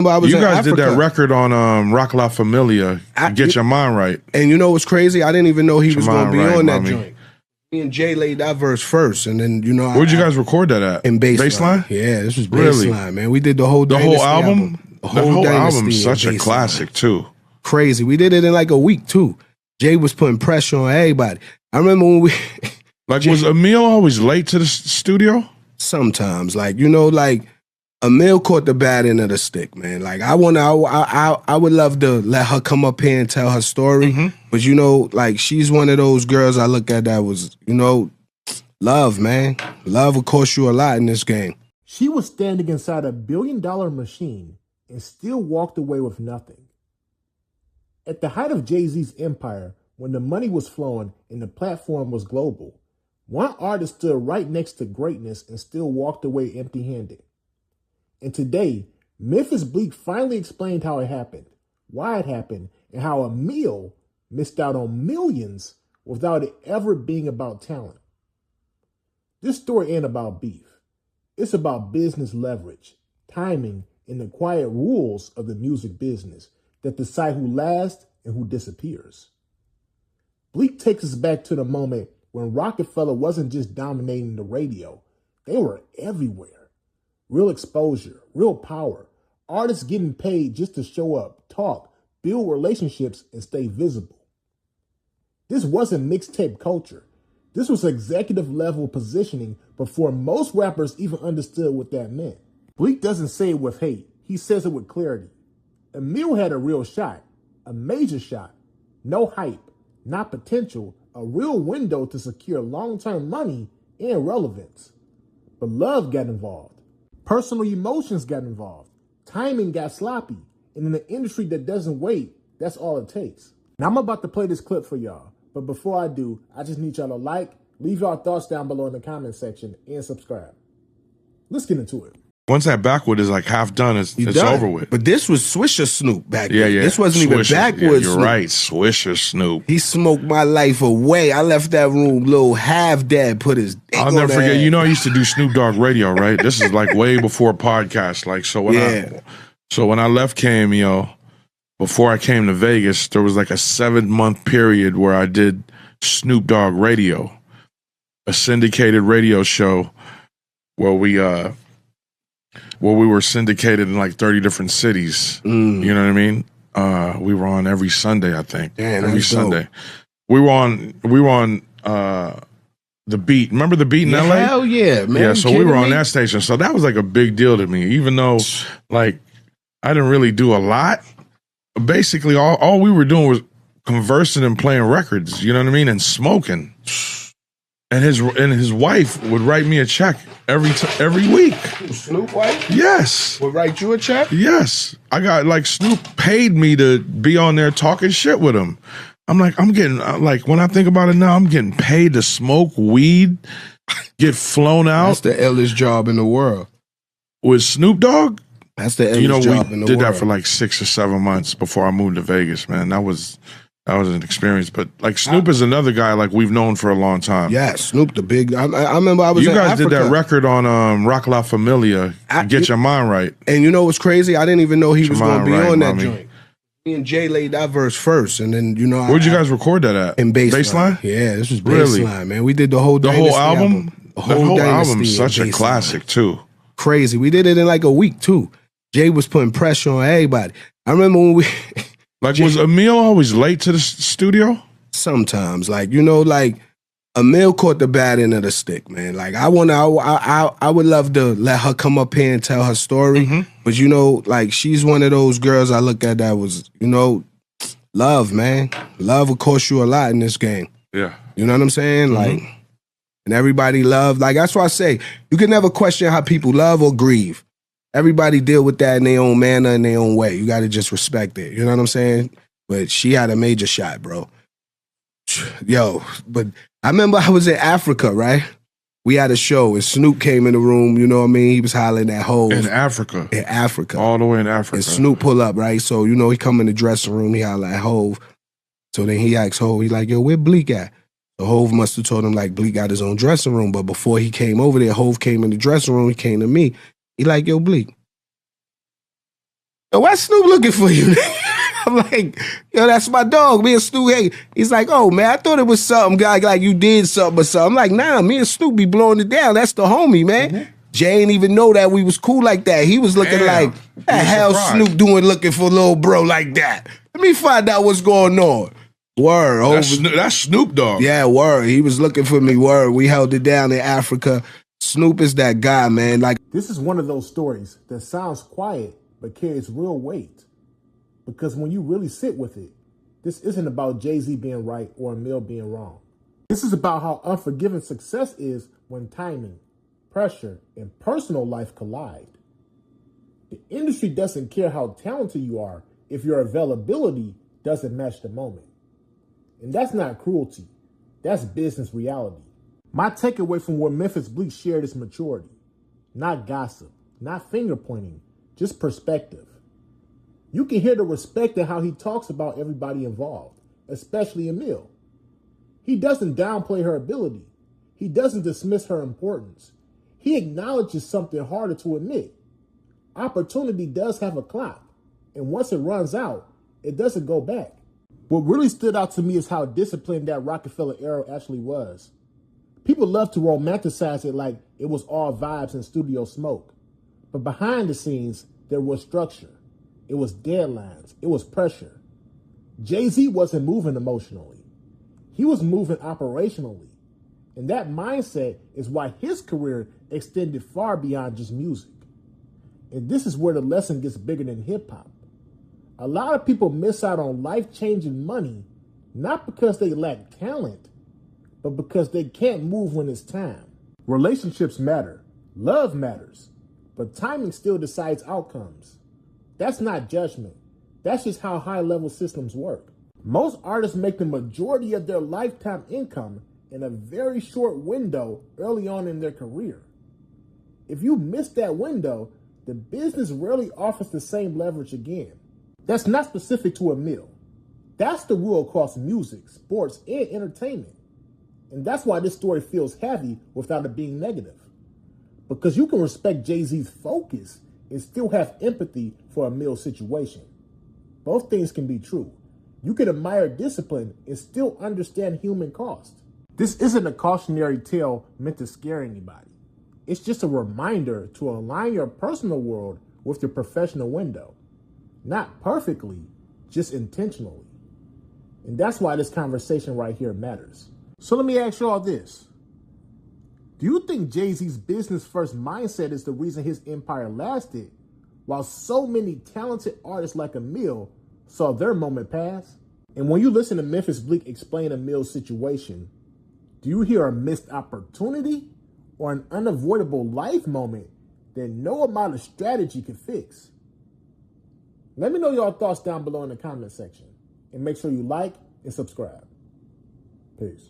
You guys did that record on Roc La Familia, Get Your Mind Right. And you know what's crazy? I didn't even know he was going to be on that joint. Me and Jay laid that verse first, and then where'd you guys record that at? In Baseline. Yeah, this was Baseline, man. We did the whole album. The whole album's such a classic too. Crazy. We did it in like a week too. Jay was putting pressure on everybody. I remember when we was Emil always late to the studio? Sometimes, Emil caught the bad end of the stick, man. Like I would love to let her come up here and tell her story. But she's one of those girls I look at that was, love, man. Love will cost you a lot in this game. She was standing inside a $1 billion machine and still walked away with nothing. At the height of Jay-Z's empire, when the money was flowing and the platform was global, one artist stood right next to greatness and still walked away empty-handed. And today, Memphis Bleek finally explained how it happened, why it happened, and how Emil missed out on millions without it ever being about talent. This story ain't about beef. It's about business leverage, timing, and the quiet rules of the music business that decide who lasts and who disappears. Bleek takes us back to the moment when Roc-A-Fella wasn't just dominating the radio. They were everywhere. Real exposure, real power, artists getting paid just to show up, talk, build relationships, and stay visible. This wasn't mixtape culture. This was executive level positioning before most rappers even understood what that meant. Bleek doesn't say it with hate. He says it with clarity. Emil had a real shot, a major shot. No hype, not potential, a real window to secure long-term money and relevance. But love got involved. Personal emotions got involved. Timing got sloppy. And in an industry that doesn't wait, that's all it takes. Now I'm about to play this clip for y'all. But before I do, I just need y'all to leave y'all thoughts down below in the comment section, and subscribe. Let's get into it. Once that backward is like half done, it's over with. But this was Swisher Snoop back then. Yeah. This wasn't even backwards. Yeah, you're right, Swisher Snoop. He smoked my life away. I left that room, little half-dad put his dick I'll never forget. I used to do Snoop Dogg radio, right? This is like way before podcasts. So when I left KMEO, before I came to Vegas, there was like a 7-month period where I did Snoop Dogg radio, a syndicated radio show where we were syndicated in like 30 different cities. You know what I mean? We were on every Sunday, I think. Damn, every Sunday. Dope. We were on The Beat. Remember The Beat in LA? Hell yeah, man. Yeah, so we were on that station. So that was like a big deal to me, even though like I didn't really do a lot. Basically, all we were doing was conversing and playing records, you know what I mean? And smoking. And his wife would write me a check every week. Snoop wife? Yes. Would write you a check? Yes. I got Snoop paid me to be on there talking shit with him. I'm getting when I think about it now, I'm getting paid to smoke weed, get flown out. That's the illest job in the world. With Snoop Dogg? That's the illest job in the world. We did that for like 6 or 7 months before I moved to Vegas, man. That was an experience. But like Snoop is another guy like we've known for a long time. Yeah, Snoop the big. I remember I was. You guys did that record on Roc La Familia, Get Your Mind Right. And you know what's crazy? I didn't even know he was going to be on that joint. Me and Jay laid that verse first, and then where'd you guys record that at? In Baseline. Yeah, this was Baseline, man. We did the whole album. The whole album's such a classic too. Crazy. We did it in like a week too. Jay was putting pressure on everybody. I remember when we. Was Emil always late to the studio? Sometimes, Emil caught the bad end of the stick, man. Like I would love to let her come up here and tell her story. But she's one of those girls I look at that was, love, man. Love will cost you a lot in this game. Yeah. You know what I'm saying? And everybody love. That's why I say you can never question how people love or grieve. Everybody deal with that in their own manner, in their own way. You got to just respect it. You know what I'm saying? But she had a major shot, bro. Yo, but I remember I was in Africa, right? We had a show and Snoop came in the room, you know what I mean? He was hollering at Hov. In Africa? In Africa. All the way in Africa. And Snoop pull up, right? So, he come in the dressing room, he holler at Hov. So then he asks Hov, he like, yo, where Bleek at? So Hov must have told him, Bleek got his own dressing room. But before he came over there, Hov came in the dressing room, he came to me. He like, yo, Bleek, Yo, why Snoop looking for you? I'm like, yo, that's my dog. Me and Snoop, hey. He's like, oh, man, I thought it was something, guy, like you did something or something. I'm like, nah, me and Snoop be blowing it down. That's the homie, man. Mm-hmm. Jay ain't even know that we was cool like that. He was looking like, what the hell Snoop doing looking for little bro like that? Let me find out what's going on. Word. That's Snoop Dogg. Yeah, word. He was looking for me. Word. We held it down in Africa. Snoop is that guy, man. Like, this is one of those stories that sounds quiet but carries real weight. Because when you really sit with it, this isn't about Jay-Z being right or Emil being wrong. This is about how unforgiving success is when timing, pressure, and personal life collide. The industry doesn't care how talented you are if your availability doesn't match the moment. And that's not cruelty. That's business reality. My takeaway from what Memphis Bleek shared is maturity. Not gossip, not finger pointing, just perspective. You can hear the respect in how he talks about everybody involved, especially Emil. He doesn't downplay her ability. He doesn't dismiss her importance. He acknowledges something harder to admit. Opportunity does have a clock, and once it runs out, it doesn't go back. What really stood out to me is how disciplined that Roc-A-Fella era actually was. People love to romanticize it like it was all vibes and studio smoke. But behind the scenes, there was structure. It was deadlines. It was pressure. Jay-Z wasn't moving emotionally. He was moving operationally. And that mindset is why his career extended far beyond just music. And this is where the lesson gets bigger than hip-hop. A lot of people miss out on life-changing money, not because they lack talent, but because they can't move when it's time. Relationships matter. Love matters. But timing still decides outcomes. That's not judgment. That's just how high-level systems work. Most artists make the majority of their lifetime income in a very short window early on in their career. If you miss that window, the business rarely offers the same leverage again. That's not specific to Emil. That's the rule across music, sports, and entertainment. And that's why this story feels heavy without it being negative. Because you can respect Jay-Z's focus and still have empathy for Emil's situation. Both things can be true. You can admire discipline and still understand human cost. This isn't a cautionary tale meant to scare anybody. It's just a reminder to align your personal world with your professional window. Not perfectly, just intentionally. And that's why this conversation right here matters. So let me ask you all this. Do you think Jay-Z's business-first mindset is the reason his empire lasted, while so many talented artists like Emil saw their moment pass? And when you listen to Memphis Bleek explain Emil's situation, do you hear a missed opportunity or an unavoidable life moment that no amount of strategy can fix? Let me know your thoughts down below in the comment section. And make sure you like and subscribe. Peace.